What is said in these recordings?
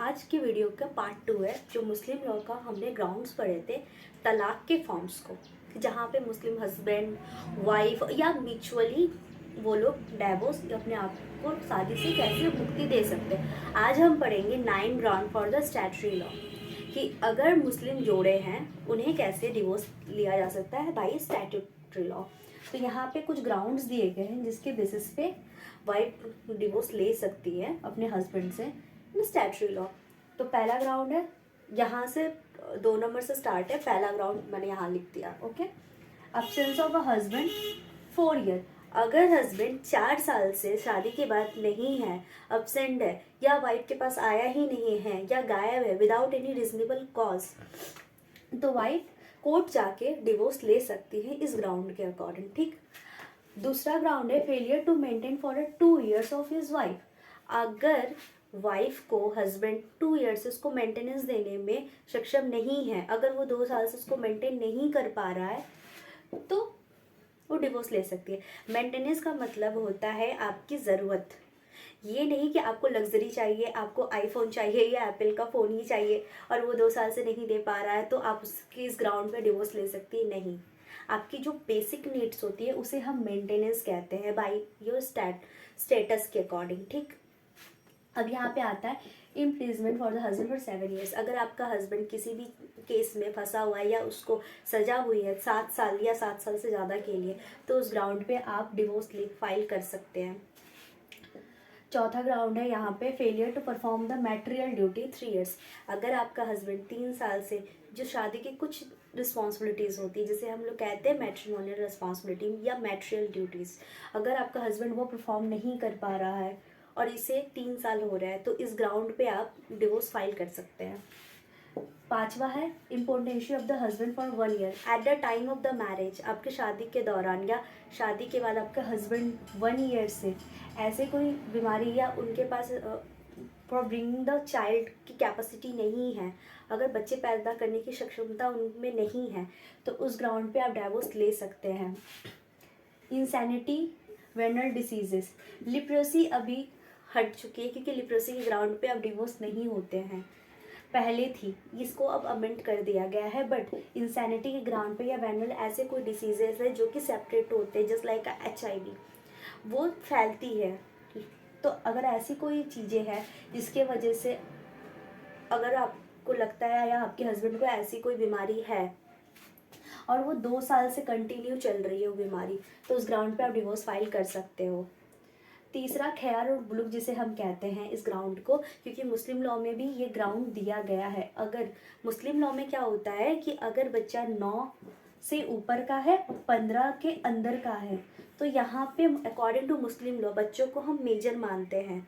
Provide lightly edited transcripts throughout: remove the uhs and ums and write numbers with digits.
आज की वीडियो का पार्ट 2 है जो मुस्लिम लॉ का हमने ग्राउंड्स पढ़े थे तलाक के फॉर्म्स को, जहाँ पे मुस्लिम हस्बैंड वाइफ या म्यूचुअली वो लोग डाइवोर्स अपने आप को शादी से कैसे मुक्ति दे सकते हैं। आज हम पढ़ेंगे 9 ground for the statutory law कि अगर मुस्लिम जोड़े हैं उन्हें कैसे डिवोर्स लिया जा सकता है बाई स्टैट्यूटरी लॉ। तो यहाँ पे कुछ ग्राउंड्स दिए गए हैं जिसके बेसिस पे वाइफ डिवोर्स ले सकती है अपने हस्बैंड से स्टैट्यूटरी लॉ। तो पहला ग्राउंड है, यहाँ से 2 नंबर से स्टार्ट है। पहला ग्राउंड मैंने यहाँ लिख दिया। Okay, absence of a husband 4 year. अगर हस्बैंड 4 साल से शादी के बाद नहीं है, अब्सेंट है या वाइफ के पास आया ही नहीं है या गायब है विदाउट एनी रीजनेबल कॉज, तो वाइफ कोर्ट जाके डिवोर्स ले सकती है इस ग्राउंड के अकॉर्डिंग। ठीक। दूसरा ग्राउंड है failure to maintain for 2 years of his wife. अगर वाइफ को हस्बैंड 2 ईयर्स से उसको मेंटेनेंस देने में सक्षम नहीं है, अगर वो 2 साल से उसको मेंटेन नहीं कर पा रहा है, तो वो डिवोर्स ले सकती है। मेंटेनेंस का मतलब होता है आपकी ज़रूरत, ये नहीं कि आपको लग्जरी चाहिए, आपको आईफोन चाहिए या एप्पल का फ़ोन ही चाहिए और वो 2 साल से नहीं दे पा रहा है तो आप उसकी इस ग्राउंड पे डिवोर्स ले सकती है। नहीं, आपकी जो बेसिक नीड्स होती है उसे हम मेंटेनेंस कहते हैं बाई योर स्टेटस के अकॉर्डिंग। ठीक। अब यहाँ पे आता है imprisonment for the husband for 7 years. अगर आपका हस्बैंड किसी भी केस में फंसा हुआ है या उसको सजा हुई है 7 साल या 7 साल से ज़्यादा के लिए, तो उस ग्राउंड पे आप डिवोर्स फाइल कर सकते हैं। चौथा ग्राउंड है यहाँ पे failure to perform the material duty 3 years. अगर आपका हस्बैंड 3 साल से जो शादी की कुछ रिस्पॉन्सिबिलिटीज़ होती है जिसे हम लोग कहते हैं मैट्रिमोनियल रिस्पॉन्सिबिलिटी या मैट्रियल ड्यूटीज़, अगर आपका हस्बैंड वो परफॉर्म नहीं कर पा रहा है और इसे 3 साल हो रहा है, तो इस ग्राउंड पे आप डिवोर्स फाइल कर सकते हैं। पांचवा है impotency of the husband for 1 year at the time of the marriage. आपके शादी के दौरान या शादी के बाद आपका हस्बैंड 1 ईयर से ऐसे कोई बीमारी या उनके पास फॉर ब्रिंगिंग द चाइल्ड की कैपेसिटी नहीं है, अगर बच्चे पैदा करने की सक्षमता उनमें नहीं है, तो उस ग्राउंड पे आप डाइवोर्स ले सकते हैं। इंसैनिटी, वेनल डिसीजेस, लिप्रोसी अभी हट चुकी है क्योंकि लिप्रोसी के ग्राउंड पे अब डिवोर्स नहीं होते हैं, पहले थी, इसको अब अमेंड कर दिया गया है। बट इंसैनिटी के ग्राउंड पे या वेनल ऐसे कोई डिसीजेस है जो कि सेपरेट होते हैं, जस्ट लाइक HIV, वो फैलती है। तो अगर ऐसी कोई चीज़ें हैं जिसके वजह से अगर आपको लगता है या आपके हस्बैंड को ऐसी कोई बीमारी है और वो 2 साल से कंटिन्यू चल रही है वो बीमारी, तो उस ग्राउंड पे आप डिवोर्स फाइल कर सकते हो। तीसरा खैर और बुलुक जिसे हम कहते हैं इस ग्राउंड को, क्योंकि मुस्लिम लॉ में भी ये ग्राउंड दिया गया है। अगर मुस्लिम लॉ में क्या होता है कि अगर बच्चा 9 से ऊपर का है और 15 के अंदर का है, तो यहाँ पे अकॉर्डिंग टू मुस्लिम लॉ बच्चों को हम मेजर मानते हैं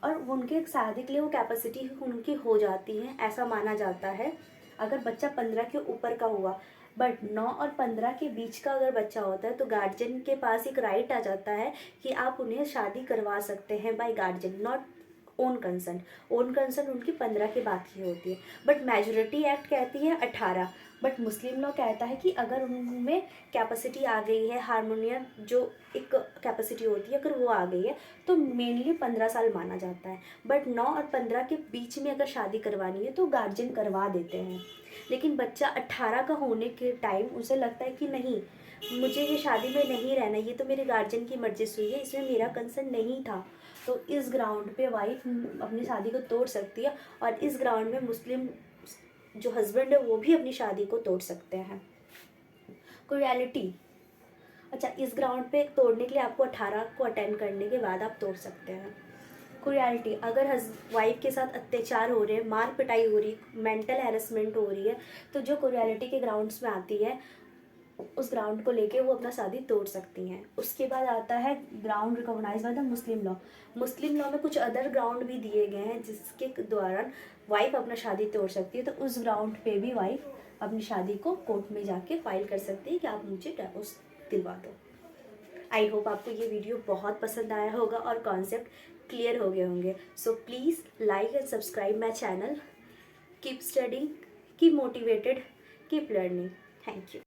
और उनके शादी के लिए वो कैपेसिटी उनकी हो जाती है, ऐसा माना जाता है अगर बच्चा 15 के ऊपर का हुआ। बट 9 और 15 के बीच का अगर बच्चा होता है तो गार्जियन के पास एक राइट आ जाता है कि आप उन्हें शादी करवा सकते हैं by guardian, not own consent. Own consent उनकी 15 के बाद की होती है। बट मेजोरिटी एक्ट कहती है 18, बट मुस्लिम लॉ कहता है कि अगर उनमें कैपेसिटी आ गई है, हारमोनियम जो एक कैपेसिटी होती है अगर वो आ गई है, तो मेनली 15 साल माना जाता है। बट 9 और 15 के बीच में अगर शादी करवानी है तो गार्जियन करवा देते हैं। लेकिन बच्चा 18 का होने के टाइम उसे लगता है कि नहीं, मुझे ये शादी में नहीं रहना, ये तो मेरे गार्जियन की मर्जी से हुई है, इसमें मेरा कंसर्न नहीं था, तो इस ग्राउंड पे वाइफ अपनी शादी को तोड़ सकती है और इस ग्राउंड में मुस्लिम जो हस्बैंड है वो भी अपनी शादी को तोड़ सकते हैं। कोरियलिटी, अच्छा, इस ग्राउंड पे तोड़ने के लिए आपको 18 को अटेंड करने के बाद आप तोड़ सकते हैं। क्रुएलिटी, अगर वाइफ के साथ अत्याचार हो रहे हैं, मार पिटाई हो रही, मेंटल हैरेसमेंट हो रही है, तो जो क्रुएलिटी के ग्राउंड्स में आती है उस ग्राउंड को लेके वो अपना शादी तोड़ सकती हैं। उसके बाद आता है ground recognise by the Muslim law. Muslim law में कुछ अदर ग्राउंड भी दिए गए हैं जिसके दौरान वाइफ अपना शादी तोड़ सकती है, तो उस ग्राउंड पे भी वाइफ अपनी शादी को कोर्ट में जाके फाइल कर सकती है कि आप मुझे डिवोर्स दिलवा दो। आई होप आपको ये वीडियो बहुत पसंद आया होगा और कॉन्सेप्ट क्लियर हो गए होंगे। So please like and subscribe my channel. Keep studying, keep motivated, keep learning. Thank you.